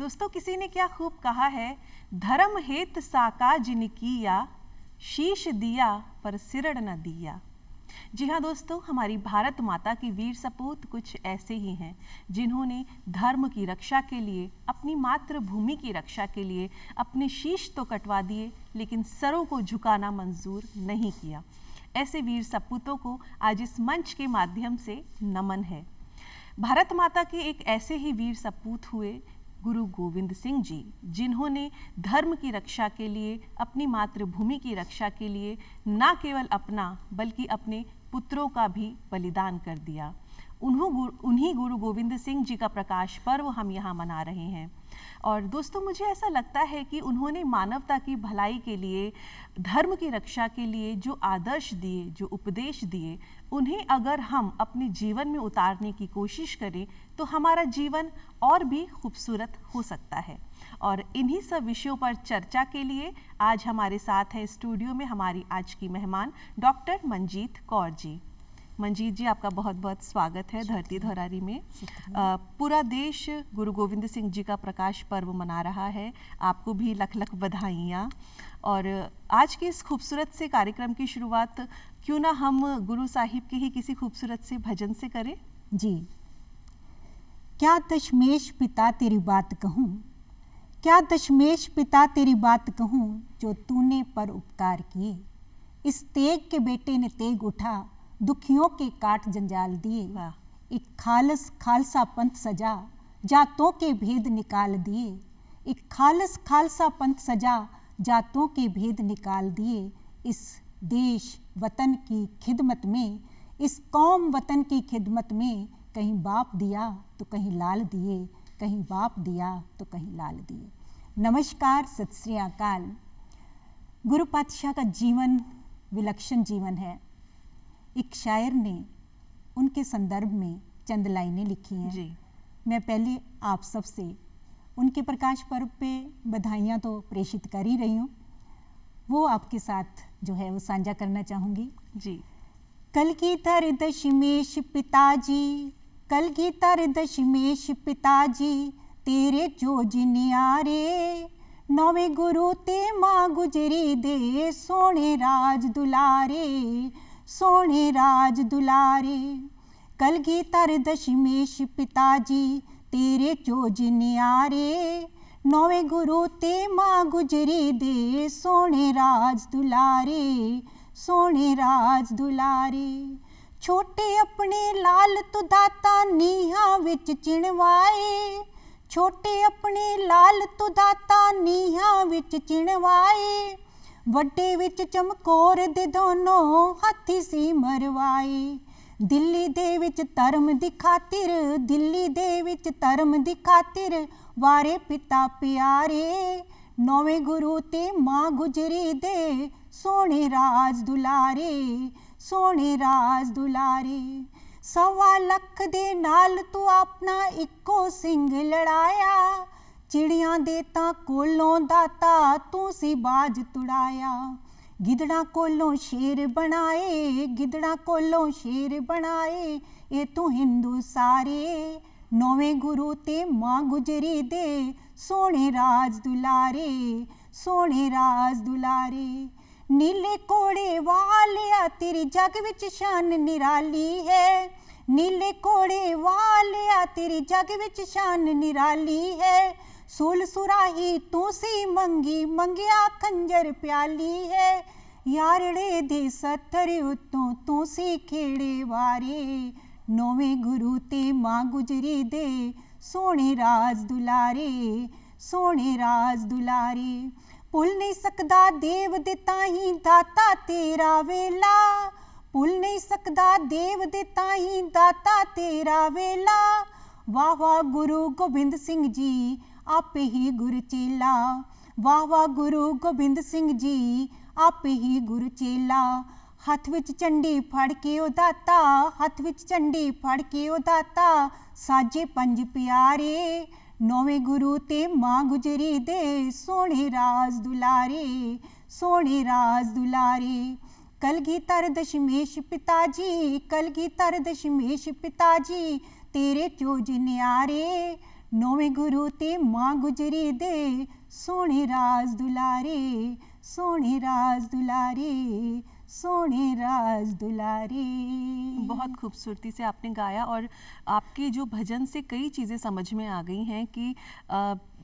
दोस्तों, किसी ने क्या खूब कहा है, धर्म हेत साका जिन किया, शीश दिया पर सिरड़ न दिया। जी हाँ दोस्तों, हमारी भारत माता की वीर सपूत कुछ ऐसे ही हैं जिन्होंने धर्म की रक्षा के लिए, अपनी मातृभूमि की रक्षा के लिए अपने शीश तो कटवा दिए, लेकिन सरों को झुकाना मंजूर नहीं किया। ऐसे वीर सपूतों को आज इस मंच के माध्यम से नमन है। भारत माता के एक ऐसे ही वीर सपूत हुए गुरु गोविंद सिंह जी, जिन्होंने धर्म की रक्षा के लिए, अपनी मातृभूमि की रक्षा के लिए न केवल अपना बल्कि अपने पुत्रों का भी बलिदान कर दिया। उन्हीं गुरु गोविंद सिंह जी का प्रकाश पर्व हम यहाँ मना रहे हैं। और दोस्तों, मुझे ऐसा लगता है कि उन्होंने मानवता की भलाई के लिए, धर्म की रक्षा के लिए जो आदर्श दिए, जो उपदेश दिए, उन्हें अगर हम अपने जीवन में उतारने की कोशिश करें तो हमारा जीवन और भी खूबसूरत हो सकता है। और इन्हीं सब विषयों पर चर्चा के लिए आज हमारे साथ है स्टूडियो में हमारी आज की मेहमान डॉक्टर मंजीत कौर जी। मंजीत जी, आपका बहुत बहुत स्वागत है धरती धौरारी में। पूरा देश गुरु गोविंद सिंह जी का प्रकाश पर्व मना रहा है, आपको भी लख लख बधाइयाँ। और आज के इस खूबसूरत से कार्यक्रम की शुरुआत क्यों ना हम गुरु साहिब के ही किसी खूबसूरत से भजन से करें। जी। क्या दशमेश पिता तेरी बात कहूँ, क्या दशमेश पिता तेरी बात कहूँ, जो तूने पर उपकार किए। इस तेग के बेटे ने तेग उठा, दुखियों के काट जंजाल दिए। एक खालसा पंथ सजा, जातों के भेद निकाल दिए। एक खालसा पंथ सजा, जातों के भेद निकाल दिए। इस देश वतन की खिदमत में, इस कौम वतन की खिदमत में, कहीं बाप दिया तो कहीं लाल दिए, कहीं बाप दिया तो कहीं लाल दिए। नमस्कार, सत श्री अकाल। गुरु पातशाह का जीवन विलक्षण जीवन है। एक शायर ने उनके संदर्भ में चंद लाइनें लिखी हैं जी। मैं पहले आप सबसे उनके प्रकाश पर्व पे बधाइयाँ तो प्रेषित कर ही रही हूँ, वो आपके साथ जो है वो साझा करना चाहूँगी जी। कलगीधर दशमेश पिताजी, कलगीधर दशमेश पिताजी, तेरे जो जिनियारे, नौवें गुरु ते माँ गुजरी दे, सोने राज दुलारे, सोने राज दुलारे। कलगीधर दशमेश पिताजी, तेरे जो जिनियारे, नौवें गुरु ते माँ गुजरी दे, सोने राज दुलारे, सोने राज दुलारे। छोटे अपने लाल तु दाता नीहां विच चिणवाए, छोटे अपने लाल तु दाता नीहां विच चिणवाए। वड्डे विच चमकोर दे दोनों हाथी सी मरवाए। दिल्ली दे विच धर्म दी खातिर, दिल्ली दे विच धर्म दी खातिर, वारे पिता प्यारे, नौवें गुरु ते माँ गुजरी दे, सोने राज दुलारे, सोने राज दुलारे। 1.25 लाख दे नाल तू अपना इक्को सिंह लड़ाया, चिड़ियां दे तां कोलों दाता तू सी बाज तुड़ाया। गिदड़ा कोलों शेर बनाए, गिदड़ा कोलों शेर बनाए, ये तू हिंदू सारे, नौवें गुरु ते माँ गुजरी दे, सोने राज दुलारे, सोने राज दुलारे। नीले कोड़े वालिया तेरी जग विच शान निराली है, नीले कोड़े वालिया तेरी जग विच शान निराली है। सूल सुराही तू सी मंगी, मंगिया खंजर प्याली है, यारड़े दे सत्थर उत्तों तू सी खेड़े वारे, नौवें गुरु ते माँ गुजरी दे, सोने राज दुलारे, सोने राज दुलारे। भुल नहीं सकदा देव दे ताहीं दाता तेरा वेला, भुल नहीं सकदा देव दे ताहीं दाता तेरा वेला। वाह वाह गुरु गोबिंद सिंह जी, आप ही गुरु चेला, वाह वाह गुरु गोबिंद सिंह जी, आप ही गुरु चेला। हथ विच झंडी फड़ के ओ दाता, हथ विच झंडी फड़ के ओ दाता, साजे पंज प्यारे, नौवें गुरु ते माँ गुजरी दे, सोने राज दुलारे, सोने राज दुलारे। कलगीधर दशमेश पिताजी, कलगीधर दशमेश पिताजी, तेरे चोज न्यारे, नौवें गुरु ते मां गुजरी दे, सोने राज दुलारे, सोने राज दुलारे, सोने राज दुलारे। बहुत खूबसूरती से आपने गाया और आपके जो भजन से कई चीज़ें समझ में आ गई हैं कि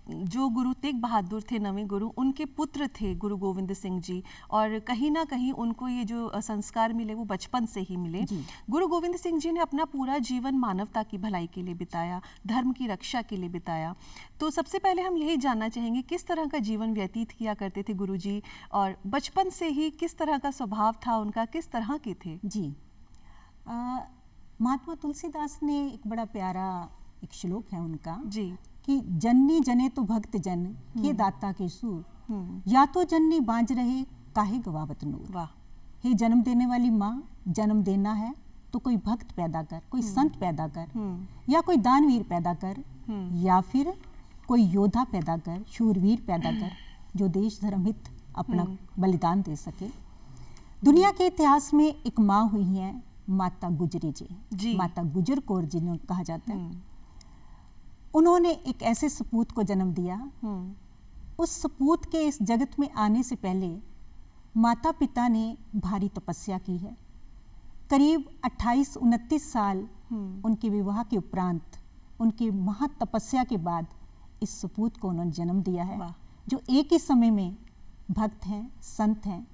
जो गुरु तेग बहादुर थे, नवें गुरु, उनके पुत्र थे गुरु गोविंद सिंह जी, और कहीं ना कहीं उनको ये जो संस्कार मिले वो बचपन से ही मिले। गुरु गोविंद सिंह जी ने अपना पूरा जीवन मानवता की भलाई के लिए बिताया, धर्म की रक्षा के लिए बिताया। तो सबसे पहले हम यही जानना चाहेंगे किस तरह का जीवन व्यतीत किया करते थे गुरु जी, और बचपन से ही किस तरह का स्वभाव था उनका, किस तरह के थे? जी, महात्मा तुलसीदास ने एक बड़ा प्यारा एक श्लोक है उनका जी कि जननी जने तो भक्त जन के दाता के सूर, या तो जननी बांझ रहे काहे गवावत नूर। वाह। हे जन्म देने वाली माँ, जन्म देना है तो कोई भक्त पैदा कर, कोई संत पैदा कर, या कोई दानवीर पैदा कर, या फिर कोई योद्धा पैदा कर, शूरवीर पैदा कर, जो देश धर्म हित अपना बलिदान दे सके। दुनिया के इतिहास में एक माँ हुई है माता गुजरी जी, माता गुजर कौर जिन्हें कहा जाता है। उन्होंने एक ऐसे सपूत को जन्म दिया। उस सपूत के इस जगत में आने से पहले माता पिता ने भारी तपस्या की है। करीब 28-29 साल उनके विवाह के उपरांत, उनकी महातपस्या के बाद इस सपूत को उन्होंने जन्म दिया है, जो एक ही समय में भक्त हैं, संत हैं,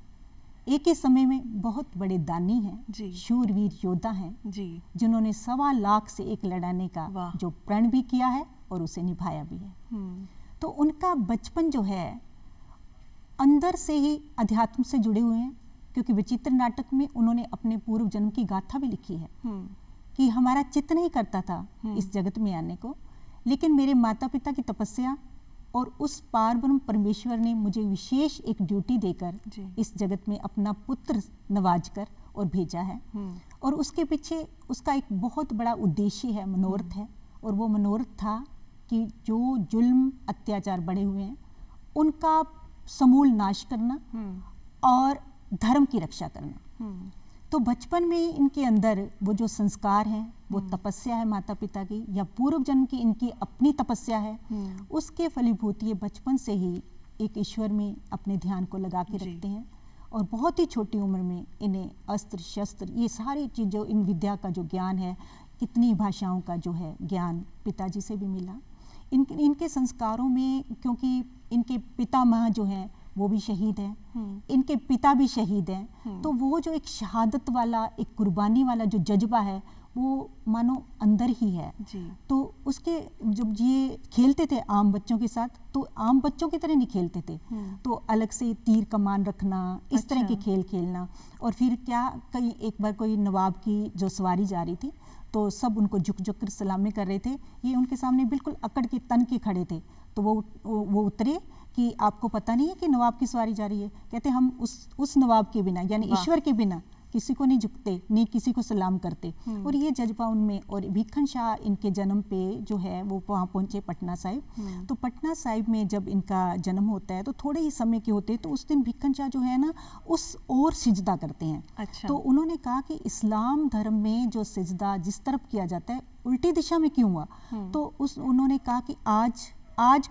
एक ही समय में बहुत बड़े दानी हैं, शूरवीर योद्धा हैं, जिन्होंने 1.25 लाख से एक लड़ाने का जो प्रण भी किया है और उसे निभाया भी है। तो उनका बचपन जो है अंदर से ही अध्यात्म से जुड़े हुए हैं, क्योंकि विचित्र नाटक में उन्होंने अपने पूर्व जन्म की गाथा भी लिखी है कि हमारा चित्त नहीं करता था इस जगत में आने को, लेकिन मेरे माता पिता की तपस्या और उस पारब्रह्म परमेश्वर ने मुझे विशेष एक ड्यूटी देकर इस जगत में अपना पुत्र नवाज कर और भेजा है। और उसके पीछे उसका एक बहुत बड़ा उद्देश्य है, मनोरथ है, और वो मनोरथ था कि जो जुल्म अत्याचार बढ़े हुए हैं उनका समूल नाश करना और धर्म की रक्षा करना। तो बचपन में ही इनके अंदर वो जो संस्कार हैं, वो तपस्या है माता पिता की या पूर्व जन्म की इनकी अपनी तपस्या है, उसके फलीभूत ये बचपन से ही एक ईश्वर में अपने ध्यान को लगा के रखते हैं। और बहुत ही छोटी उम्र में इन्हें अस्त्र शस्त्र ये सारी चीज़ों, इन विद्या का जो ज्ञान है, कितनी भाषाओं का जो है ज्ञान पिताजी से भी मिला। इनके संस्कारों में, क्योंकि इनके पितामह जो हैं वो भी शहीद हैं, इनके पिता भी शहीद हैं, तो वो जो एक शहादत वाला, एक कुर्बानी वाला जो जज्बा है वो मानो अंदर ही है। तो उसके जब ये खेलते थे आम बच्चों के साथ, तो आम बच्चों की तरह नहीं खेलते थे, तो अलग से तीर कमान रखना, इस तरह के खेल खेलना। और फिर क्या, कई एक बार कोई नवाब की जो सवारी जा रही थी तो सब उनको झुक झुक कर सलामी कर रहे थे, ये उनके सामने बिल्कुल अकड़ के तन के खड़े थे। तो वो उतरे कि आपको पता नहीं है कि नवाब की सवारी जा रही है? कहते हम उस नवाब के बिना, यानी ईश्वर के बिना किसी को नहीं झुकते, नहीं किसी को सलाम करते। और ये जज्बा उनमें। और भीखन शाह इनके जन्म पे जो है वो वहाँ पहुँचे पटना साहिब। तो पटना साहिब में जब इनका जन्म होता है तो थोड़े ही समय के होते हैं, तो उस दिन भीखन शाह जो है ना उस ओर सिजदा करते हैं। तो उन्होंने कहा कि इस्लाम धर्म में जो सिजदा जिस तरफ किया जाता है उल्टी दिशा में क्यों हुआ? तो उन्होंने कहा कि आज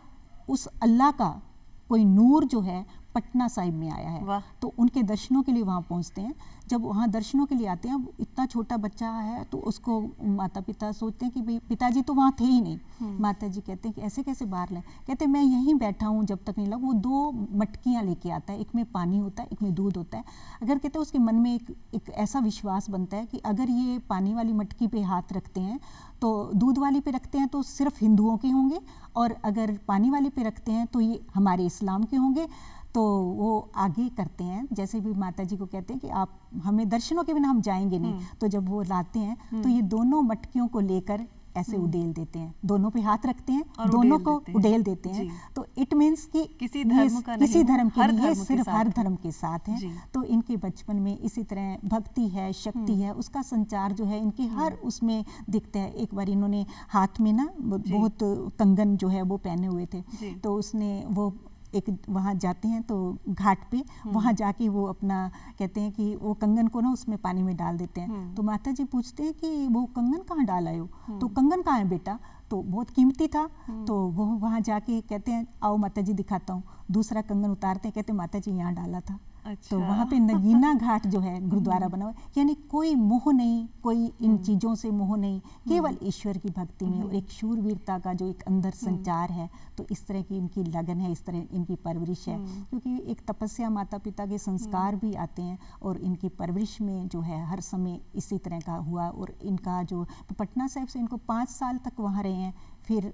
उस अल्लाह का कोई नूर जो है पटना साहिब में आया है। तो उनके दर्शनों के लिए वहाँ पहुँचते हैं। जब वहाँ दर्शनों के लिए आते हैं, इतना छोटा बच्चा है तो उसको माता पिता सोचते हैं कि भाई पिताजी तो वहाँ थे ही नहीं। माता जी कहते हैं कि ऐसे कैसे बाहर लाए? कहते हैं मैं यहीं बैठा हूँ जब तक नहीं लगा। वो 2 मटकियाँ लेके आता है, एक में पानी होता है, एक में दूध होता है। अगर कहते हैं उसके मन में एक ऐसा विश्वास बनता है कि अगर ये पानी वाली मटकी पे हाथ रखते हैं तो दूध वाली पे रखते हैं तो सिर्फ हिंदुओं के होंगे, और अगर पानी वाली पे रखते हैं तो ये हमारे इस्लाम के होंगे। तो वो आगे करते हैं, जैसे भी माता जी को कहते हैं कि आप हमें दर्शनों के बिना हम जाएंगे नहीं। तो जब वो लाते हैं तो ये दोनों मटकियों को लेकर ऐसे उड़ेल देते हैं, दोनों पे हाथ रखते हैं, दोनों को उड़ेल देते हैं। तो इट मीन्स कि किसी धर्म का नहीं, किसी धर्म के लिए, सिर्फ हर धर्म के साथ है। तो इनके बचपन में इसी तरह भक्ति है, शक्ति है, उसका संचार जो है इनके हर उसमें दिखता है। एक बार इन्होंने हाथ में ना बहुत कंगन जो है वो पहने हुए थे, तो उसने वो एक वहाँ जाते हैं तो घाट पे, वहाँ जाके वो अपना कहते हैं कि वो कंगन को ना उसमें पानी में डाल देते हैं। तो माता जी पूछते हैं कि वो कंगन कहाँ डाल आए हो? तो कंगन कहाँ है बेटा? तो बहुत कीमती था। तो वो वहाँ जाके कहते हैं आओ माता जी दिखाता हूँ, दूसरा कंगन उतारते हैं, कहते हैं माता जी यहाँ डाला था। अच्छा। तो वहाँ पे नगीना घाट जो है गुरुद्वारा बना हुआ है, यानी कोई मोह नहीं, कोई इन चीज़ों से मोह नहीं, केवल ईश्वर की भक्ति में और एक शूरवीरता का जो एक अंदर संचार है। तो इस तरह की इनकी लगन है, इस तरह इनकी परवरिश है, क्योंकि एक तपस्या माता पिता के संस्कार भी आते हैं और इनकी परवरिश में जो है हर समय इसी तरह का हुआ। और इनका जो पटना साहिब से इनको 5 साल तक वहाँ रहे हैं, फिर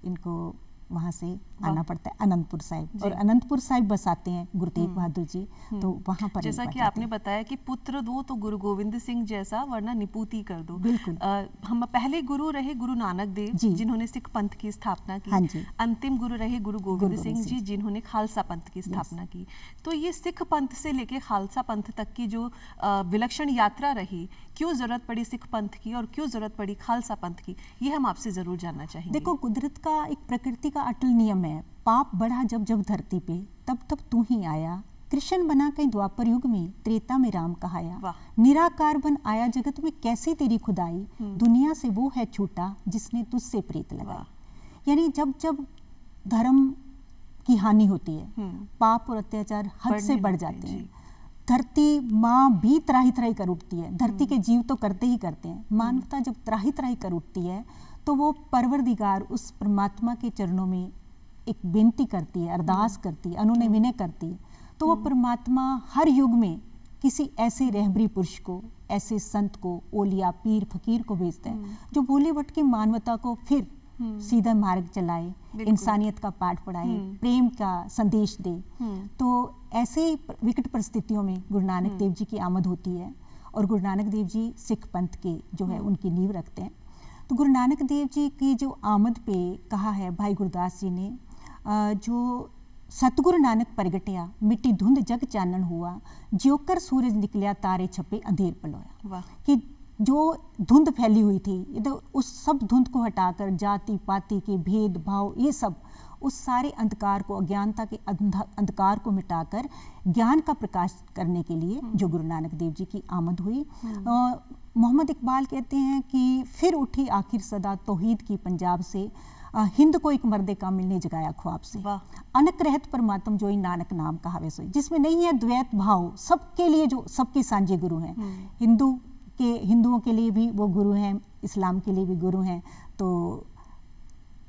इनको वहाँ से आना पड़ता है अनंतपुर साहिब, और अनंतपुर साहिब बसाते हैं गुरु तेग बहादुर जी। तो वहाँ पर जैसा कि आपने बताया कि पुत्र दो तो गुरु गोविंद सिंह जैसा, वरना निपूती कर दो। बिल्कुल। हम पहले गुरु रहे गुरु नानक देव जिन्होंने सिख पंथ की स्थापना की। हाँ जी। अंतिम गुरु रहे गुरु गोविंद सिंह जी जिन्होंने खालसा पंथ की स्थापना की। तो ये सिख पंथ से लेके खालसा पंथ तक की जो विलक्षण यात्रा रही, क्यों जरूरत पड़ी सिख पंथ की और क्यों जरूरत पड़ी खालसा पंथ की, ये हम आपसे जरूर जानना चाहेंगे। देखो, कुदरत का एक प्रकृति का अटल नियम है, पाप बढ़ा जब जब धरती पे, तब तब तू ही आया। कृष्ण बना कहीं द्वापर युग में, त्रेता में राम कहाया। निराकार बन आया जगत में, कैसी तेरी खुदाई, दुनिया से वो है छूटा जिसने तुझसे प्रीत लगाई। यानी जब जब धर्म की हानि होती है, पाप और अत्याचार हद से बढ़ जाते हैं, धरती माँ भी त्राही त्राही कर उठती है। धरती के जीव तो करते ही करते हैं, मानवता जब त्राही त्राही कर उठती है तो वो परवरदिगार उस परमात्मा के चरणों में एक बेनती करती है, अरदास करती है, अनुनय विनय करती है। तो वो परमात्मा हर युग में किसी ऐसे रहबरी पुरुष को, ऐसे संत को, ओलिया पीर फकीर को भेजते हैं जो बोली भटकी मानवता को फिर सीधा मार्ग चलाए, इंसानियत का पाठ पढ़ाए, प्रेम का संदेश दे। तो ऐसे विकट परिस्थितियों में गुरु नानक देव जी की आमद होती है और गुरु नानक देव जी सिख पंथ के जो है उनकी नींव रखते हैं। तो गुरु नानक देव जी की जो आमद पे कहा है भाई गुरदास जी ने, जो सतगुरु नानक प्रगटिया, मिट्टी धुंध जग चानन हुआ, ज्योकर सूरज निकलिया, तारे छपे अंधेर पलोया। कि जो धुंध फैली हुई थी, तो उस सब धुंध को हटाकर जाति पाति के भेदभाव, ये सब उस सारे अंधकार को, अज्ञानता के अंधकार को मिटाकर ज्ञान का प्रकाश करने के लिए जो गुरु नानक देव जी की आमद हुई। मोहम्मद इकबाल कहते हैं कि फिर उठी आखिर सदा तौहीद की पंजाब से, हिंद को एक मर्दे का मिलने जगाया ख्वाब से। अनक रहत परमात्म जो ही नानक नाम कहावे सोई, जिसमें नहीं है द्वैत भाव, सबके लिए जो सबके सांझे गुरु हैं। हिंदुओं के लिए भी वो गुरु हैं, इस्लाम के लिए भी गुरु हैं। तो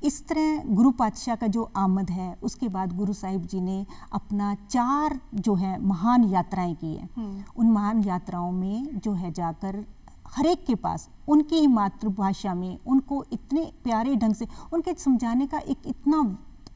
इस तरह गुरु पातशाह का जो आमद है, उसके बाद गुरु साहिब जी ने अपना 4 जो है महान यात्राएं की हैं। उन महान यात्राओं में जो है जाकर हर एक के पास उनकी ही मातृभाषा में उनको इतने प्यारे ढंग से उनके समझाने का एक इतना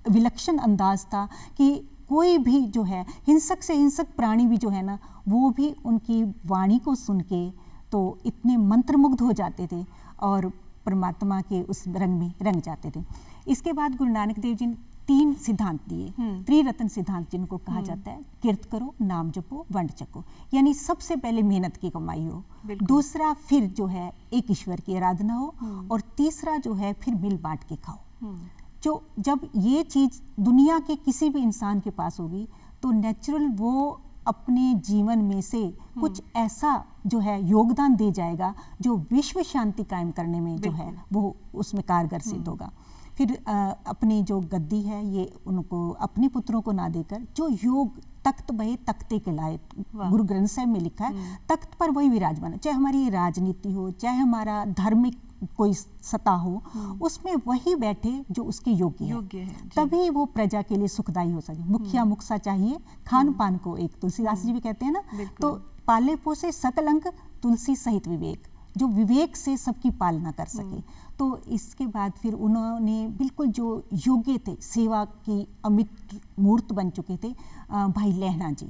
विलक्षण अंदाज था कि कोई भी जो है हिंसक से हिंसक प्राणी भी जो है ना, वो भी उनकी वाणी को सुन के तो इतने मंत्रमुग्ध हो जाते थे और परमात्मा के उस रंग में रंग जाते थे। इसके बाद गुरु नानक देव जी ने 3 सिद्धांत दिए, त्रिरत्न सिद्धांत जिनको कहा जाता है। किरत करो, नाम जपो, वंड चको, यानी सबसे पहले मेहनत की कमाई हो, दूसरा फिर जो है एक ईश्वर की आराधना हो, और तीसरा जो है फिर मिल बांट के खाओ। जो जब ये चीज दुनिया के किसी भी इंसान के पास होगी तो नेचुरल वो अपने जीवन में से कुछ ऐसा जो है योगदान दे जाएगा जो विश्व शांति कायम करने में जो है वो उसमें कारगर सिद्ध होगा। फिर अपनी जो गद्दी है ये उनको अपने पुत्रों को ना देकर जो योग तख्त बहे तख्ते के लाए, गुरु ग्रंथ साहिब में लिखा है, तख्त पर वही विराजमान, चाहे हमारी राजनीति हो, चाहे हमारा धार्मिक कोई सत्ता हो, उसमें वही बैठे जो उसके योग्य है, तभी वो प्रजा के लिए सुखदायी हो सके। मुखिया मुखसा चाहिए, खान पान को एक, तुलसीदास जी भी कहते हैं ना, तो पाले पोसे सकल अंग, तुलसी सहित विवेक, जो विवेक से सबकी पालना कर सके। तो इसके बाद फिर उन्होंने बिल्कुल जो योग्य थे, सेवा की अमित मूर्त बन चुके थे भाई लहना जी,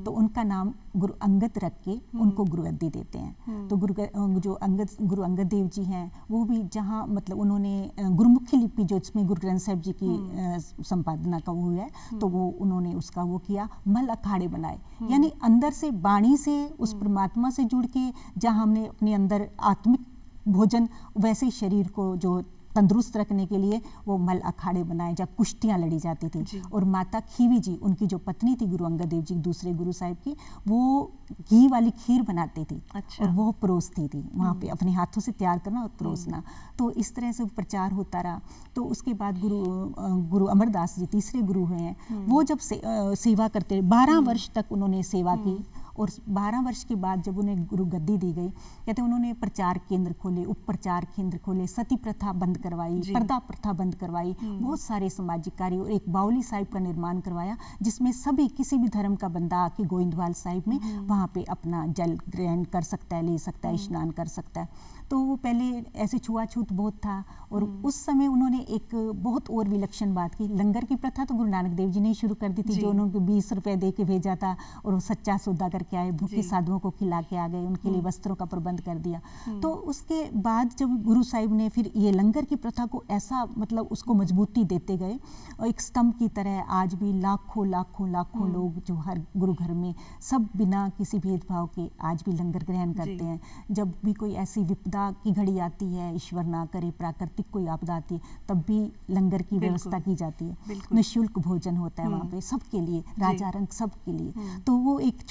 तो उनका नाम गुरु अंगद रख के उनको गुरुगद्दी देते हैं। तो गुरु अंगद देव जी हैं, वो भी जहाँ मतलब उन्होंने गुरुमुखी लिपि जो इसमें गुरु ग्रंथ साहिब जी की संपादना का वो है, तो वो उन्होंने उसका वो किया, मल अखाड़े बनाए, यानी अंदर से वाणी से उस परमात्मा से जुड़ के जहाँ हमने अपने अंदर आत्मिक भोजन, वैसे शरीर को जो तंदुरुस्त रखने के लिए वो मल अखाड़े बनाए जहाँ कुश्तियाँ लड़ी जाती थी। और माता खीवी जी, उनकी जो पत्नी थी गुरु अंगद देव जी दूसरे गुरु साहिब की, वो घी वाली खीर बनाती थी। और वो परोसती थी वहाँ पे, अपने हाथों से तैयार करना और परोसना। तो इस तरह से प्रचार होता रहा। तो उसके बाद गुरु अमरदास जी तीसरे गुरु हुए हैं। वो जब सेवा करते 12 वर्ष तक उन्होंने सेवा की। और 12 वर्ष के बाद जब उन्हें गुरु गद्दी दी गई, कहते उन्होंने प्रचार केंद्र खोले, उप प्रचार केंद्र खोले, सती प्रथा बंद करवाई, पर्दा प्रथा बंद करवाई, बहुत सारे सामाजिक कार्य, और एक बावली साहिब का निर्माण करवाया जिसमें सभी किसी भी धर्म का बंदा आके गोइंदवाल साहिब में वहाँ पे अपना जल ग्रहण कर सकता है, ले सकता है, स्नान कर सकता है। तो वो पहले ऐसे छुआछूत बहुत था। और उस समय उन्होंने एक बहुत और विलक्षण बात की, लंगर की प्रथा तो गुरु नानक देव जी ने शुरू कर दी थी, जो उन्होंने 20 रुपए दे के भेजा था और वो सच्चा सौदा करके आए, भूखे साधुओं को खिला के आ गए, उनके लिए वस्त्रों का प्रबंध कर दिया। तो उसके बाद जब गुरु साहिब ने फिर ये लंगर की प्रथा को ऐसा मतलब उसको मजबूती देते गए, और एक स्तंभ की तरह आज भी लाखों लाखों लाखों लोग जो हर गुरु घर में सब बिना किसी भेदभाव के आज भी लंगर ग्रहण करते हैं। जब भी कोई ऐसी विपदा की घड़ी आती है, ईश्वर ना करे प्राकृतिक कोई आपदा आती है, तब भी लंगर की व्यवस्था की जाती है। निःशुल्क भोजन होता है वहाँ पे सबके लिए, राजा रंग सबके लिए। तो वो एक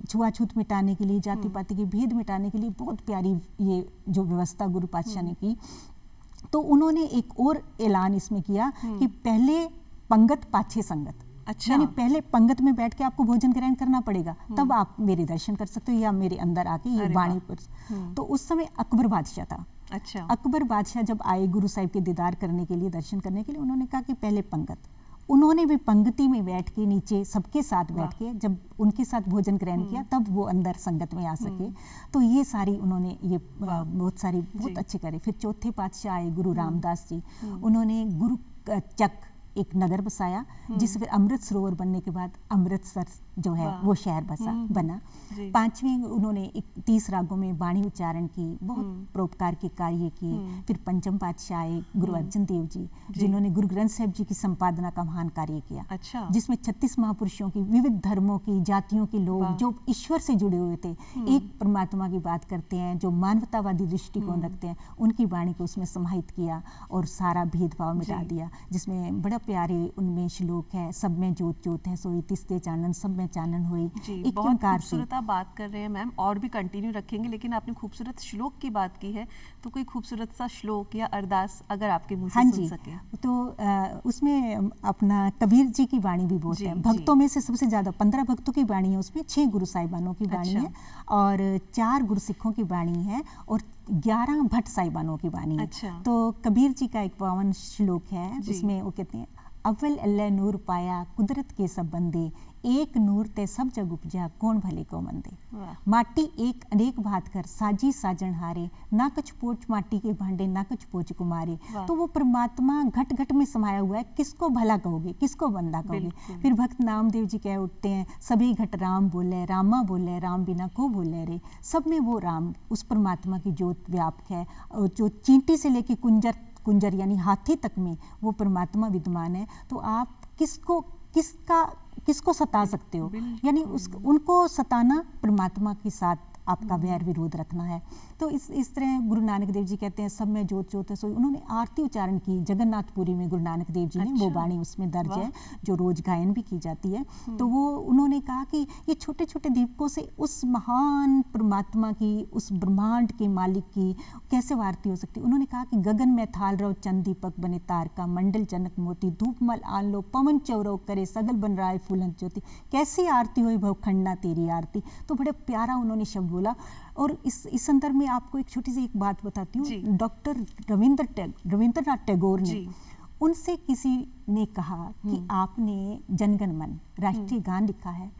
छुआछूत मिटाने के लिए, जाति पाति के भेद मिटाने के लिए बहुत प्यारी ये जो व्यवस्था गुरु पातशाह ने की। तो उन्होंने एक और ऐलान इसमें किया कि पहले पंगत पाछे संगत। अच्छा। यानी पहले पंगत में बैठ के आपको भोजन ग्रहण करना पड़ेगा, तब आप मेरे दर्शन कर सकते हो या मेरे अंदर आके ये वाणी पर। तो उस समय अकबर बादशाह था। अच्छा। अकबर बादशाह जब आए गुरु साहिब के दीदार करने के लिए, दर्शन करने के लिए, उन्होंने कहा कि पहले पंगत। उन्होंने भी पंक्ति में बैठ के नीचे सबके साथ बैठ के जब उनके साथ भोजन ग्रहण किया, तब वो अंदर संगत में आ सके। तो ये सारी उन्होंने ये बहुत सारी बहुत अच्छे करे। फिर चौथे पातशाह आए गुरु रामदास जी, उन्होंने गुरु चक एक नगर बसाया, जिससे फिर अमृत सरोवर बनने के बाद अमृतसर जो है वो शहर बना। पांचवें उन्होंने 30 रागों में वाणी उच्चारण की, बहुत परोपकार के कार्य किए। फिर पंचम पातशाह आए गुरु अर्जन देव जी, जिन्होंने गुरु ग्रंथ साहिब जी की संपादना का महान कार्य किया। अच्छा। जिसमें 36 महापुरुषों की, विविध धर्मों की, जातियों के लोग जो ईश्वर से जुड़े हुए थे, एक परमात्मा की बात करते हैं, जो मानवतावादी दृष्टिकोण रखते हैं, उनकी वाणी को उसमें समाहित किया और सारा भेदभाव मिटा दिया। जिसमें बड़ा प्यारे उनमें श्लोक है, सब में जोत जोत है सोई, तिस्ते चानन सब में चानन हुई। एक बहुत खूबसूरत आप बात कर रहे हैं मैम, और भी कंटिन्यू रखेंगे, लेकिन आपने खूबसूरत श्लोक की बात की है, तो कोई खूबसूरत सा श्लोक या अरदास अगर आपके मुंह से सुन सके। तो उसमें अपना कबीर जी की वाणी भी बहुत है। भक्तों में से सबसे ज्यादा 15 भक्तों की वाणी है, उसमें 6 गुरु साहिबानों की वाणी है और 4 गुरसिखों की वाणी है और 11 भट्ट साहिबानों की वाणी है। तो कबीर जी का एक पावन श्लोक है, उसमें वो कहते हैं, अव्वल अल्लाह नूर पाया कुदरत के सब बंदे, एक नूर ते सब जग उपजा कौन भले को मंदे। माटी एक अनेक भात कर साजी साजन हारे, ना कछ पोच माटी के भांडे ना कछ पोच कुमारे। तो वो परमात्मा घट घट में समाया हुआ है, किसको भला कहोगे, किसको बंदा कहोगे। फिर भक्त नामदेव जी कह उठते हैं, सभी घट राम बोले, रामा बोले, राम बिना को बोले रे। सब में वो राम, उस परमात्मा की ज्योत व्यापक है, जो चींटी से लेके कुंजर यानी हाथी तक में वो परमात्मा विद्यमान है। तो आप किसको सता सकते हो, यानी उनको सताना परमात्मा के साथ आपका वैर विरोध रखना है। तो इस तरह गुरु नानक देव जी कहते हैं, सब में जोत जोत है सोई। उन्होंने आरती उच्चारण की जगन्नाथपुरी में, गुरु नानक देव जी ने वो वाणी उसमें दर्ज है, जो रोज गायन भी की जाती है। तो वो उन्होंने कहा कि ये छोटे छोटे दीपकों से उस महान परमात्मा की, उस ब्रह्मांड के मालिक की कैसे आरती हो सकती। उन्होंने कहा कि गगन में थाल रहो चंद दीपक बने तारका, मंडल जनक मोती, धूप मल आन लो पवन चौरो करे, सगल बन रहा है फूलन ज्योति। कैसी आरती हुई भव खंडना तेरी आरती। तो बड़े प्यारा उन्होंने शब्द बोला। और इस संदर्भ में आपको एक छोटी सी एक बात बताती हूँ। डॉक्टर रविंद्रनाथ टैगोर ने, उनसे किसी ने कहा कि आपने जनगण मन राष्ट्रीय गान लिखा है,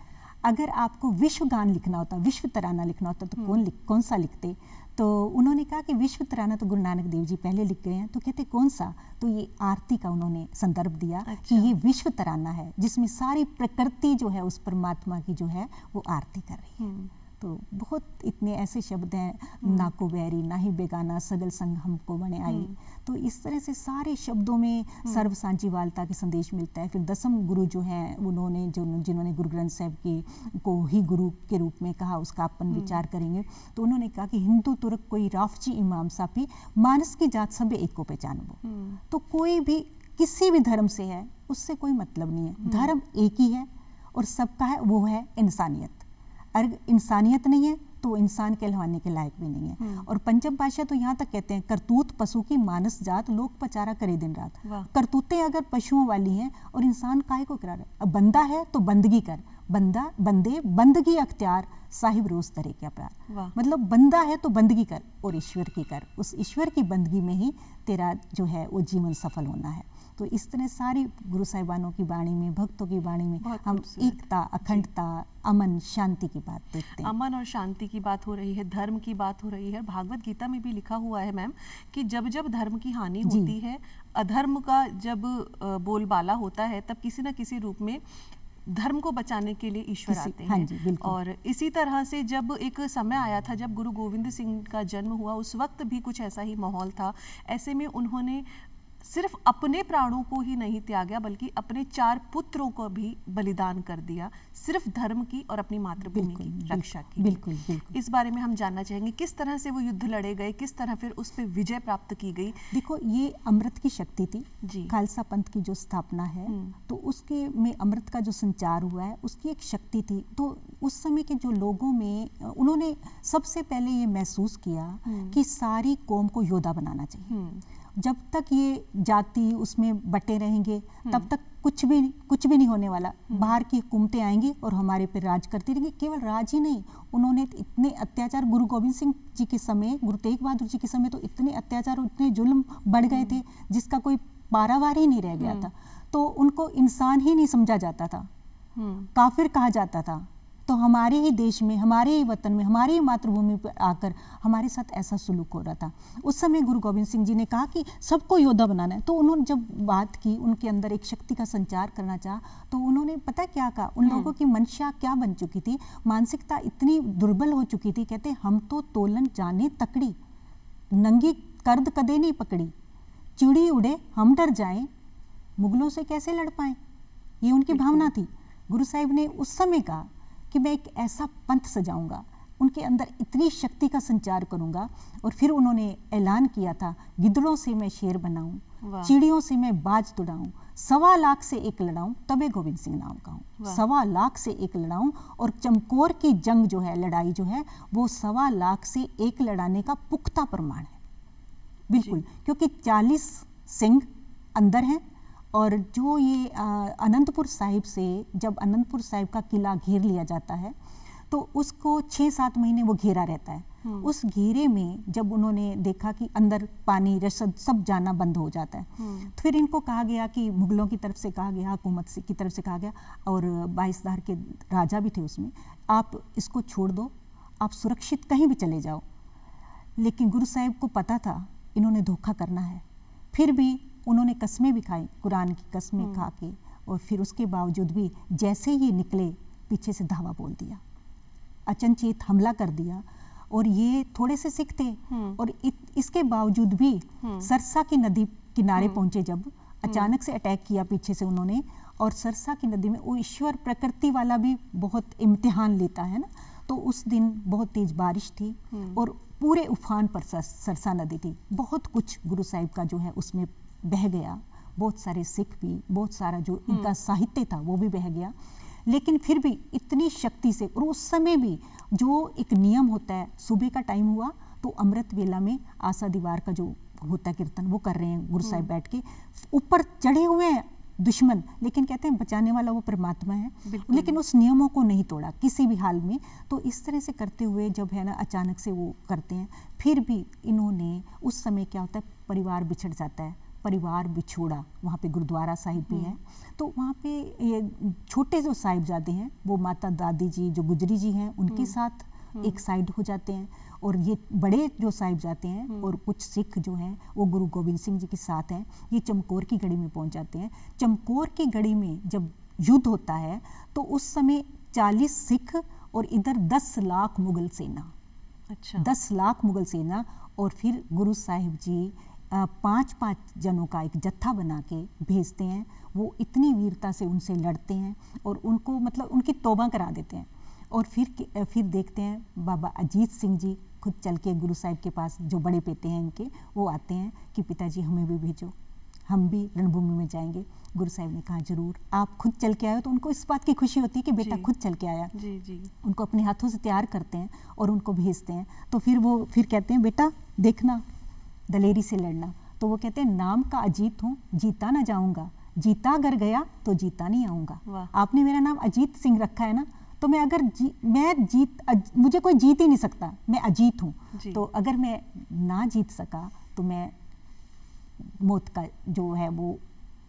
अगर आपको विश्व गान लिखना होता, विश्व तराना लिखना होता, तो कौन सा लिखते। तो उन्होंने कहा कि विश्व तराना तो गुरु नानक देव जी पहले लिख गए हैं। तो कहते कौन सा, तो ये आरती का उन्होंने संदर्भ दिया। कि ये विश्व तराना है, जिसमें सारी प्रकृति जो है उस परमात्मा की जो है वो आरती कर रही है। तो बहुत इतने ऐसे शब्द हैं, ना को बैरी ना ही बेगाना सगल संग हमको बने आई। तो इस तरह से सारे शब्दों में सर्व सांचीवालता के संदेश मिलता है। फिर दसम गुरु जो हैं उन्होंने जिन्होंने गुरु ग्रंथ साहब की को ही गुरु के रूप में कहा, उसका अपन विचार करेंगे। तो उन्होंने कहा कि हिंदू तुर्क कोई राफची इमाम साफी मानस की जात सब एक को पहचानबो। तो कोई भी किसी भी धर्म से है उससे कोई मतलब नहीं है, धर्म एक ही है और सबका है, वो है इंसानियत। अगर इंसानियत नहीं है तो इंसान कहलवाने के लायक भी नहीं है। और पंचम पातशाह तो यहाँ तक कहते हैं, करतूत पशु की मानस जात लोक पचारा करे दिन रात। करतूतें अगर पशुओं वाली हैं और इंसान काहे को करा रहा है। अब बंदा है तो बंदगी कर, बंदा बंदे बंदगी अख्तियार साहिब रोज तरे क्या प्यार। मतलब बंदा है तो बंदगी कर और ईश्वर की कर, उस ईश्वर की बंदगी में ही तेरा जो है वो जीवन सफल होना है। तो इस तरह सारी गुरु साहिबानों की वाणी में, भक्तों की वाणी में हम एकता, अखंडता, अमन, शांति की बात देखते हैं। अमन और शांति की बात हो रही है, धर्म की बात हो रही है। भागवत गीता में भी लिखा हुआ है मैम कि जब जब धर्म की हानि होती है, अधर्म का जब बोलबाला होता है, तब किसी न किसी रूप में धर्म को बचाने के लिए ईश्वर आते हैं। हाँ जी, और इसी तरह से जब एक समय आया था जब गुरु गोविंद सिंह का जन्म हुआ, उस वक्त भी कुछ ऐसा ही माहौल था। ऐसे में उन्होंने सिर्फ अपने प्राणों को ही नहीं त्यागा बल्कि अपने 4 पुत्रों को भी बलिदान कर दिया, सिर्फ धर्म की और अपनी मातृभूमि की रक्षा की। बिल्कुल। इस बारे में हम जानना चाहेंगे, किस तरह से वो युद्ध लड़े गए, किस तरह फिर उस पर विजय प्राप्त की गई। देखो, ये अमृत की शक्ति थी जी। खालसा पंथ की जो स्थापना है, तो उसके में अमृत का जो संचार हुआ है उसकी एक शक्ति थी। तो उस समय के जो लोगों में उन्होंने सबसे पहले ये महसूस किया कि सारी कौम को योद्धा बनाना चाहिए। जब तक ये जाति उसमें बटे रहेंगे तब तक कुछ भी नहीं होने वाला। बाहर की हुकूमतें आएंगी और हमारे पे राज करती रहेंगी। केवल राज ही नहीं, उन्होंने इतने अत्याचार गुरु गोविंद सिंह जी के समय, गुरु तेग बहादुर जी के समय तो इतने अत्याचार और इतने जुल्म बढ़ गए थे जिसका कोई पारावार ही नहीं रह गया था। तो उनको इंसान ही नहीं समझा जाता था, काफिर कहा जाता था। तो हमारे ही देश में, हमारे ही वतन में, हमारी ही मातृभूमि पर आकर हमारे साथ ऐसा सुलूक हो रहा था। उस समय गुरु गोविंद सिंह जी ने कहा कि सबको योद्धा बनाना है। तो उन्होंने जब बात की, उनके अंदर एक शक्ति का संचार करना चाहा, तो उन्होंने पता क्या कहा, उन लोगों की मंशा क्या बन चुकी थी, मानसिकता इतनी दुर्बल हो चुकी थी। कहते हम तो तोलन जाने तकड़ी, नंगी कर्द कदे नहीं पकड़ी, चिड़ी उड़े हम डर जाएं, मुगलों से कैसे लड़ पाएं। ये उनकी भावना थी। गुरु साहिब ने उस समय कहा कि मैं एक ऐसा पंथ सजाऊंगा, उनके अंदर इतनी शक्ति का संचार करूंगा। और फिर उन्होंने ऐलान किया था, गिद्धड़ों से मैं शेर बनाऊं, चिड़ियों से मैं बाज तुड़ाऊं, 1.25 लाख से एक लड़ाऊं, तबे गोविंद सिंह नाम कहूं। 1.25 लाख से एक लड़ाऊं। और चमकौर की जंग जो है, लड़ाई जो है, वो 1.25 लाख से एक लड़ाने का पुख्ता प्रमाण है। बिल्कुल, क्योंकि 40 सिंह अंदर हैं। और जो ये अनंतपुर साहिब से, जब अनंतपुर साहिब का किला घेर लिया जाता है तो उसको 6-7 महीने वो घेरा रहता है। उस घेरे में जब उन्होंने देखा कि अंदर पानी, रसद सब जाना बंद हो जाता है, तो फिर इनको कहा गया कि मुगलों की तरफ से कहा गया, हुकूमत की तरफ से कहा गया, और 22धार के राजा भी थे उसमें, आप इसको छोड़ दो, आप सुरक्षित कहीं भी चले जाओ। लेकिन गुरु साहिब को पता था इन्होंने धोखा करना है, फिर भी उन्होंने कस्में भी खाई, कुरान की कस्में खा के, और फिर उसके बावजूद भी जैसे ही निकले पीछे से धावा बोल दिया, अचनचेत हमला कर दिया। और ये थोड़े से सिख थे, और इसके बावजूद भी सरसा की नदी किनारे पहुंचे जब, अचानक से अटैक किया पीछे से उन्होंने। और सरसा की नदी में वो ईश्वर प्रकृति वाला भी बहुत इम्तिहान लेता है ना, तो उस दिन बहुत तेज बारिश थी और पूरे उफान पर सरसा नदी थी। बहुत कुछ गुरु साहिब का जो है उसमें बह गया, बहुत सारे सिख भी, बहुत सारा जो इनका साहित्य था वो भी बह गया। लेकिन फिर भी इतनी शक्ति से, और उस समय भी जो एक नियम होता है, सुबह का टाइम हुआ तो अमृत वेला में आशा दीवार का जो होता है कीर्तन वो कर रहे हैं गुरु साहिब बैठ के, ऊपर चढ़े हुए हैं दुश्मन, लेकिन कहते हैं बचाने वाला वो परमात्मा है। लेकिन उस नियमों को नहीं तोड़ा किसी भी हाल में। तो इस तरह से करते हुए जब है ना अचानक से वो करते हैं, फिर भी इन्होंने, उस समय क्या होता है, परिवार बिछड़ जाता है, परिवार बिछोड़ा, वहाँ पे गुरुद्वारा साहिब भी है। तो वहाँ पे ये छोटे जो साहिबजादे हैं वो माता दादी जी जो गुजरी जी हैं उनके साथ एक साइड हो जाते हैं, और ये बड़े जो साहिबजादे हैं और कुछ सिख जो हैं वो गुरु गोविंद सिंह जी के साथ हैं। ये चमकौर की गढ़ी में पहुँच जाते हैं। चमकौर की गढ़ी में जब युद्ध होता है तो उस समय 40 सिख और इधर 10 लाख मुगल सेना। अच्छा। 10 लाख मुगल सेना। और फिर गुरु साहिब जी 5-5 जनों का एक जत्था बना के भेजते हैं। वो इतनी वीरता से उनसे लड़ते हैं और उनको मतलब उनकी तौबा करा देते हैं। और फिर देखते हैं बाबा अजीत सिंह जी खुद चल के गुरु साहिब के पास, जो बड़े बेटे हैं इनके, वो आते हैं कि पिताजी हमें भी भेजो, हम भी रणभूमि में जाएंगे। गुरु साहिब ने कहा जरूर, आप खुद चल के आए हो। तो उनको इस बात की खुशी होती है कि बेटा खुद चल के आया। जी जी। उनको अपने हाथों से तैयार करते हैं और उनको भेजते हैं। तो फिर कहते हैं बेटा देखना, दलेरी से लड़ना। तो वो कहते हैं नाम का अजीत हूँ, जीता ना जाऊंगा, जीता अगर गया तो जीता नहीं आऊंगा। आपने मेरा नाम अजीत सिंह रखा है ना, तो मैं अगर मुझे कोई जीत ही नहीं सकता, मैं अजीत हूँ। तो अगर मैं ना जीत सका तो मैं मौत का जो है वो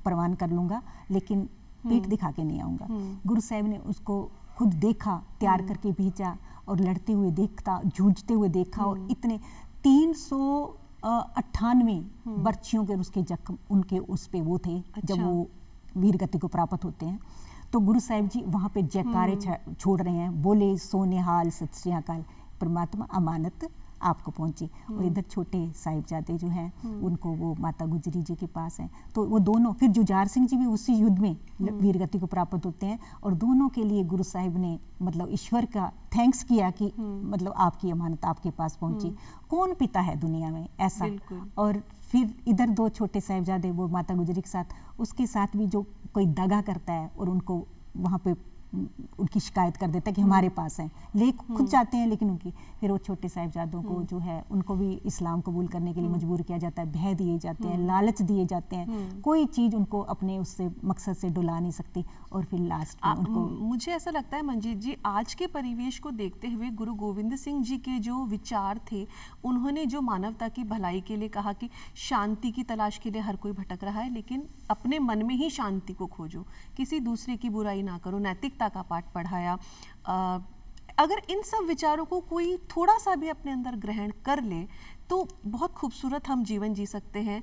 परवान कर लूंगा, लेकिन पीठ दिखा के नहीं आऊंगा। गुरु साहिब ने उसको खुद देखा, तैयार करके भेजा और लड़ते हुए देखता, जूझते हुए देखा। और इतने 398 बर्छियों के उसके जख्म उनके उस पे वो थे। जब वो वीर गति को प्राप्त होते हैं तो गुरु साहिब जी वहाँ पे जयकारे छोड़ रहे हैं, बोले सोनेहाल सत श्री अकाल, परमात्मा अमानत आपको पहुंची। और इधर छोटे साहिबजादे जो हैं उनको वो माता गुजरी जी के पास हैं। तो वो दोनों, फिर जुझार सिंह जी भी उसी युद्ध में वीरगति को प्राप्त होते हैं। और दोनों के लिए गुरु साहिब ने मतलब ईश्वर का थैंक्स किया कि मतलब आपकी अमानत आपके पास पहुंची। कौन पिता है दुनिया में ऐसा। और फिर इधर 2 छोटे साहिबजादे वो माता गुजरी के साथ, उसके साथ भी जो कोई दगा करता है और उनको वहाँ पे उनकी शिकायत कर देता है कि हमारे पास है, ले खुद जाते हैं लेकिन उनकी, फिर वो छोटे साहिबजादों को जो है उनको भी इस्लाम कबूल करने के लिए मजबूर किया जाता है, भय दिए जाते हैं, लालच दिए जाते हैं, कोई चीज़ उनको अपने उससे मकसद से डुला नहीं सकती। और फिर लास्ट में उनको, मुझे ऐसा लगता है मंजीत जी, आज के परिवेश को देखते हुए गुरु गोविंद सिंह जी के जो विचार थे, उन्होंने जो मानवता की भलाई के लिए कहा कि शांति की तलाश के लिए हर कोई भटक रहा है, लेकिन अपने मन में ही शांति को खोजो, किसी दूसरे की बुराई ना करो, नैतिकता का पाठ पढ़ाया। अगर इन सब विचारों को कोई थोड़ा सा भी अपने अंदर ग्रहण कर ले तो बहुत खूबसूरत हम जीवन जी सकते हैं,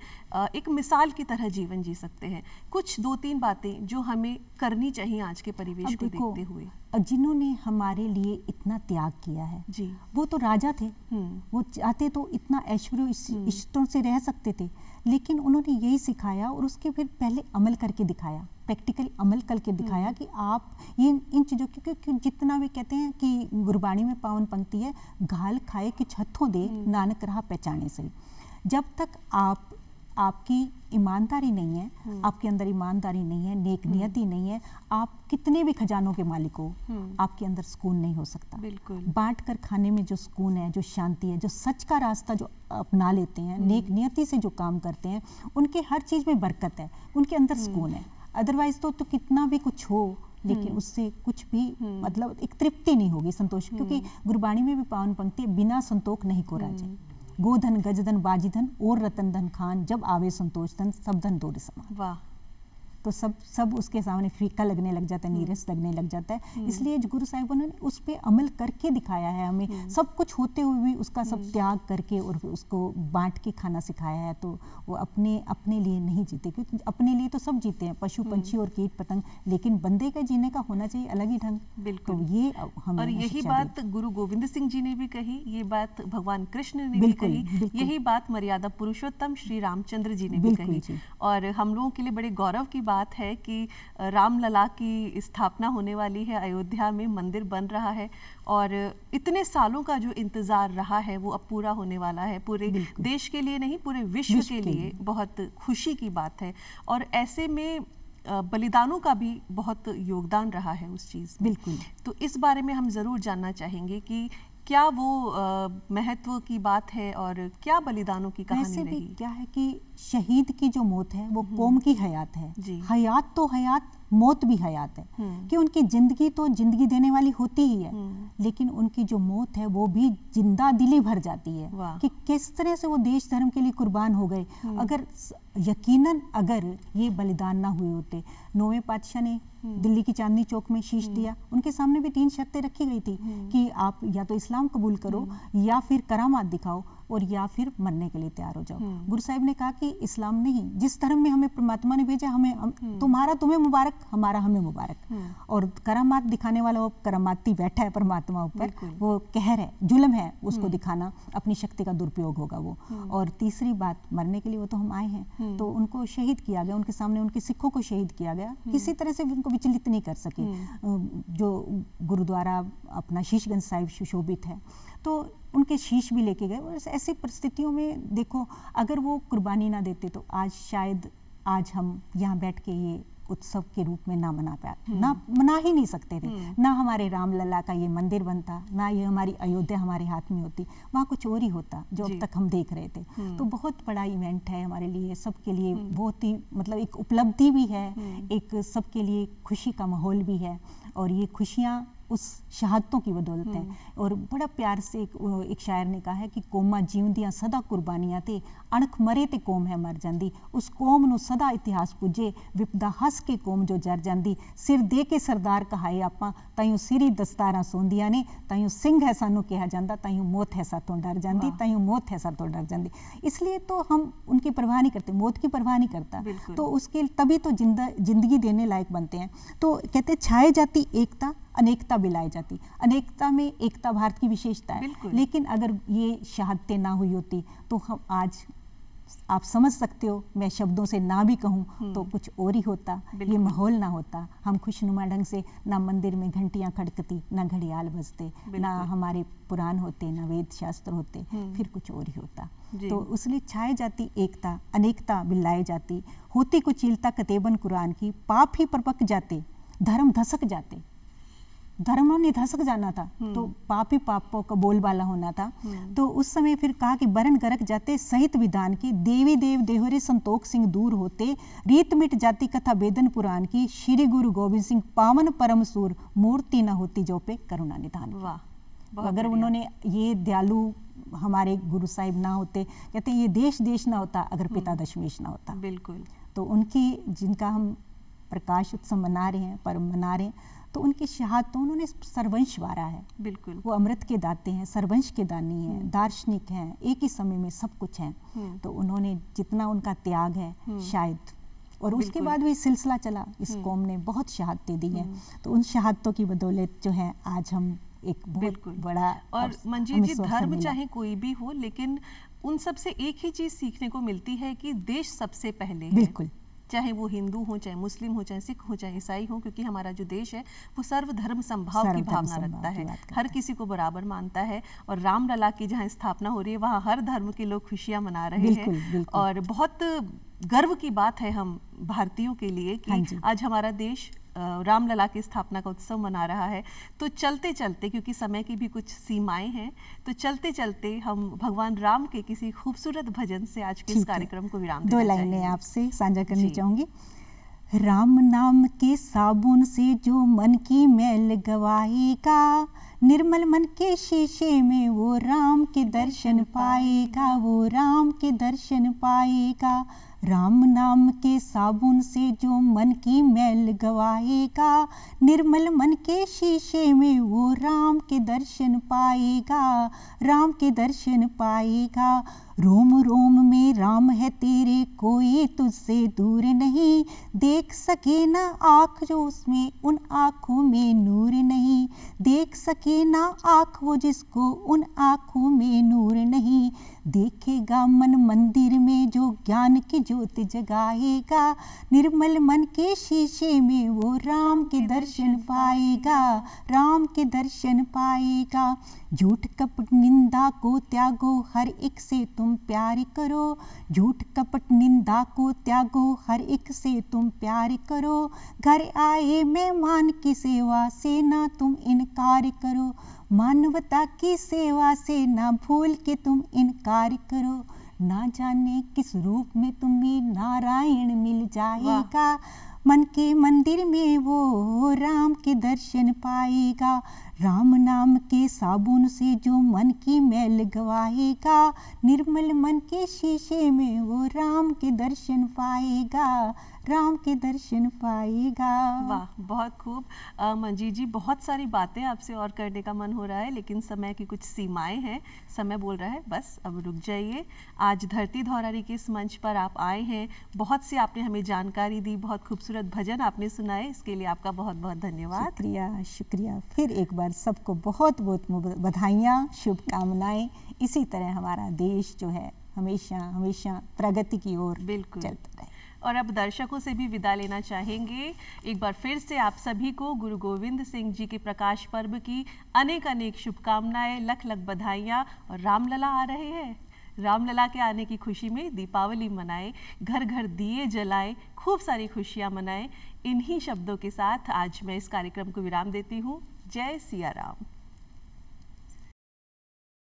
एक मिसाल की तरह जीवन जी सकते हैं। कुछ 2-3 बातें जो हमें करनी चाहिए आज के परिवेश को देखते हुए। जिन्होंने हमारे लिए इतना त्याग किया है जी, वो तो राजा थे, वो चाहते तो इतना ऐश्वर्य इष्टों से रह सकते थे, लेकिन उन्होंने यही सिखाया और उसके फिर पहले अमल करके दिखाया, प्रैक्टिकल अमल करके दिखाया कि आप ये इन चीज़ों, क्योंकि जितना भी कहते हैं कि गुरबाणी में पावन पंक्ति है, घाल खाए कि छत्थों दे, नानक रहा पहचाने से। जब तक आपकी ईमानदारी नहीं है, आपके अंदर ईमानदारी नहीं है, नेक नियति नहीं है, आप कितने भी खजानों के मालिक हो, आपके अंदर सुकून नहीं हो सकता। बिल्कुल। बांट कर खाने में जो सुकून है, जो शांति है, जो सच का रास्ता जो अपना लेते हैं, नेक नियति से जो काम करते हैं, उनके हर चीज़ में बरकत है, उनके अंदर सुकून है। अदरवाइज तो कितना भी कुछ हो लेकिन उससे कुछ भी मतलब एक तृप्ति नहीं होगी, संतोष। क्योंकि गुरबाणी में भी पावन पंक्ति, बिना संतोष नहीं को राजे, गोधन गजधन बाजीधन और रतन धन खान, जब आवे संतोष धन सब धन दौड़ समान। वाह। तो सब उसके सामने फीका लगने लग जाता है, नीरस लगने लग जाता है। इसलिए गुरु साहिबों ने उस पर अमल करके दिखाया है हमें, सब कुछ होते हुए भी उसका सब त्याग करके और उसको बांट के खाना सिखाया है। तो वो अपने लिए नहीं जीते, क्योंकि अपने लिए तो सब जीते हैं, पशु पंछी और कीट पतंग, लेकिन बंदे का जीने का होना चाहिए अलग ही ढंग। बिल्कुल। तो ये हमें, और यही बात गुरु गोविंद सिंह जी ने भी कही, ये बात भगवान कृष्ण ने भी कही, यही बात मर्यादा पुरुषोत्तम श्री रामचंद्र जी ने भी कही। और हम लोगों के लिए बड़े गौरव की बात है कि रामलला की स्थापना होने वाली है, अयोध्या में मंदिर बन रहा है और इतने सालों का जो इंतजार रहा है वो अब पूरा होने वाला है। पूरे देश के लिए नहीं, पूरे विश्व के लिए बहुत खुशी की बात है। और ऐसे में बलिदानों का भी बहुत योगदान रहा है उस चीज़ में। बिल्कुल। तो इस बारे में हम ज़रूर जानना चाहेंगे कि क्या वो महत्व की बात है और क्या बलिदानों की कहानी रही। क्या है कि शहीद की जो मौत है वो कौम की हयात है। हयात तो हयात, मौत भी हयात है, कि उनकी जिंदगी तो जिंदगी देने वाली होती ही है, लेकिन उनकी जो मौत है वो भी जिंदा दिली भर जाती है कि किस तरह से वो देश धर्म के लिए कुर्बान हो गए। अगर यकीनन अगर ये बलिदान ना हुए होते, 9वें पातशाह ने दिल्ली की चांदनी चौक में शीश दिया, उनके सामने भी 3 शर्तें रखी गई थी कि आप या तो इस्लाम कबूल करो या फिर करामात दिखाओ। और या फिर मरने के लिए तैयार हो जाओ। गुरु साहिब ने कहा कि इस्लाम नहीं, जिस धर्म में हमें परमात्मा ने भेजा, तुम्हारा तुम्हें मुबारक, हमारा हमें मुबारक। और करामात दिखाने वाला वो करामाती बैठा है परमात्मा ऊपर, वो कहर है, जुल्म है, उसको दिखाना, अपनी शक्ति का दुरुपयोग होगा वो। और तीसरी बात, मरने के लिए वो तो हम आए हैं, तो उनको शहीद किया गया, उनके सामने उनके सिखों को शहीद किया गया, किसी तरह से उनको विचलित नहीं कर सके। जो गुरुद्वारा अपना शीशगंज साहिब सुशोभित है, तो उनके शीश भी लेके गए। और ऐसी परिस्थितियों में देखो, अगर वो कुर्बानी ना देते तो आज शायद आज हम यहाँ बैठ के ये उत्सव के रूप में ना मना ही नहीं सकते थे। ना हमारे रामलला का ये मंदिर बनता, ना ये हमारी अयोध्या हमारे हाथ में होती, वहाँ कुछ और ही होता जो अब तक हम देख रहे थे। तो बहुत बड़ा इवेंट है हमारे लिए, सबके लिए बहुत ही मतलब एक उपलब्धि भी है, एक सबके लिए खुशी का माहौल भी है। और ये खुशियाँ उस शहादतों की बदौलत है। और बड़ा प्यार से एक शायर ने कहा है कि कोमा जीवंदियां सदा कुर्बानियां थे, अणख मरे ते कौम है मर जांदी, उस कौम ਨੂੰ सदा इतिहास पुजे, विपदा हस के कौम जो जर जांदी, सिर दे के सरदार कहाए आपां, ताइयों सिरी दस्तारां सोंदियां ने, ताइयों सिंह है सानू कहा जांदा, ताइयों मौत है सातों डर जांदी, ताइयों मौत है सातों डर जांदी। इसलिए तो हम उनकी परवाह नहीं करते, मौत की परवाह नहीं करता, तो उसके तभी तो जिंदगी देने लायक बनते हैं। तो कहते छाए जाती एकता, अनेकता बिलाई जाती। अनेकता में एकता भारत की विशेषता है, लेकिन अगर ये शहादतें ना हुई होती तो हम आज, आप समझ सकते हो, मैं शब्दों से ना भी कहूँ तो कुछ और ही होता, ये माहौल ना होता। हम खुशनुमा ढंग से, ना मंदिर में घंटियां खड़कती, ना घड़ियाल बजते, ना हमारे पुराण होते, ना वेद शास्त्र होते, फिर कुछ और ही होता। तो उसलिए छाए जाती एकता, अनेकता बिलाई जाती, होती कुचीलता कतेबन कुरान की, पाप ही परपक जाते, धर्म धसक जाते। धर्म ने धसक जाना था, तो पाप ही पापों का बोलबाला होना था। तो उस समय फिर कहा कि बरन गरक जाते सहित विधान की, देवी देव देहोरे संतोख सिंह दूर होते, रीत मिट जाती कथा वेदन पुराण की, श्री गुरु गोविंद सिंह पावन परम सूर, मूर्ति न होती जो पे करुणा निधान। वाह, अगर उन्होंने ये दयालु हमारे गुरु साहिब ना होते, कहते ये देश ना होता अगर पिता दशमेश ना होता। बिल्कुल। तो उनकी, जिनका हम प्रकाश उत्सव मना रहे हैं, पर्व मना रहे हैं, तो उनकी शहादतों, उन्होंने सर्वंश वारा है। बिल्कुल, वो अमृत के दाते हैं, सर्वंश के दानी हैं, दार्शनिक हैं, एक ही समय में सब कुछ हैं। तो उन्होंने जितना उनका त्याग है शायद, और उसके बाद भी सिलसिला चला, इस कौम ने बहुत शहादतें दी हैं। तो उन शहादतों की बदौलत जो है आज हम एक बहुत बड़ा, और मंजीत जी, धर्म चाहे कोई भी हो, लेकिन उन सबसे एक ही चीज सीखने को मिलती है कि देश सबसे पहले है। बिल्कुल, चाहे वो हिंदू हो, चाहे मुस्लिम हो, चाहे सिख हो, चाहे ईसाई हो, क्योंकि हमारा जो देश है वो सर्वधर्म संभाव की भावना रखता है, हर किसी को बराबर मानता है। और रामलला की जहाँ स्थापना हो रही है वहाँ हर धर्म के लोग खुशियाँ मना रहे हैं। और बहुत गर्व की बात है हम भारतीयों के लिए कि आज हमारा देश रामलला की स्थापना का उत्सव मना रहा है। तो चलते चलते, क्योंकि समय की भी कुछ सीमाएं हैं, तो चलते चलते हम भगवान राम के किसी खूबसूरत भजन से आज के इस कार्यक्रम को विराम देना चाहेंगे। 2 लाइनें आपसे साझा करनी चाहूंगी। राम नाम के साबुन से जो मन की मैल गवाएगा, निर्मल मन के शीशे में वो राम के दर्शन पाएगा, वो राम के दर्शन पाएगा। राम नाम के साबुन से जो मन की मैल गवाएगा, निर्मल मन के शीशे में वो राम के दर्शन पाएगा, राम के दर्शन पाएगा। रोम रोम में राम है तेरे, कोई तुझसे दूर नहीं, देख सके ना आँख जो उसमें, उन आँखों में नूर नहीं, देख सके ना आँख वो जिसको, उन आँखों में नूर नहीं। देखेगा मन मंदिर में जो ज्ञान की ज्योति जगाएगा, निर्मल मन के शीशे में वो राम के दर्शन पाएगा, राम के दर्शन पाएगा। झूठ कपट निंदा को त्यागो, हर एक से तुम प्यार करो, झूठ कपट निंदा को त्यागो, हर एक से तुम प्यार करो। घर आए मेहमान की सेवा से ना तुम इनकार करो, मानवता की सेवा से ना भूल के तुम इनकार करो। ना जाने किस रूप में तुम्हें नारायण मिल जाएगा, मन के मंदिर में वो राम के दर्शन पाएगा, राम नाम के साबुन से जो मन की मैल गवाएगा, निर्मल मन के शीशे में वो राम के दर्शन पाएगा, राम के दर्शन पाएगा। वाह, बहुत खूब। मंजीत जी, बहुत सारी बातें आपसे और करने का मन हो रहा है, लेकिन समय की कुछ सीमाएं हैं। समय बोल रहा है बस अब रुक जाइए। आज धरती धौरारी के इस मंच पर आप आए हैं, बहुत सी आपने हमें जानकारी दी, बहुत खूबसूरत भजन आपने सुनाए, इसके लिए आपका बहुत बहुत धन्यवाद। शुक्रिया शुक्रिया। फिर एक बार सबको बहुत बहुत बधाइयाँ, शुभकामनाएं। इसी तरह हमारा देश जो है हमेशा हमेशा प्रगति की ओर बिल्कुल चलता रहे। और अब दर्शकों से भी विदा लेना चाहेंगे। एक बार फिर से आप सभी को गुरु गोविंद सिंह जी के प्रकाश पर्व की अनेक अनेक शुभकामनाएं, लख लख बधाइयाँ। और रामलला आ रहे हैं, रामलला के आने की खुशी में दीपावली मनाएं, घर घर दिए जलाएं, खूब सारी खुशियाँ मनाएं। इन्हीं शब्दों के साथ आज मैं इस कार्यक्रम को विराम देती हूँ। जय सिया राम।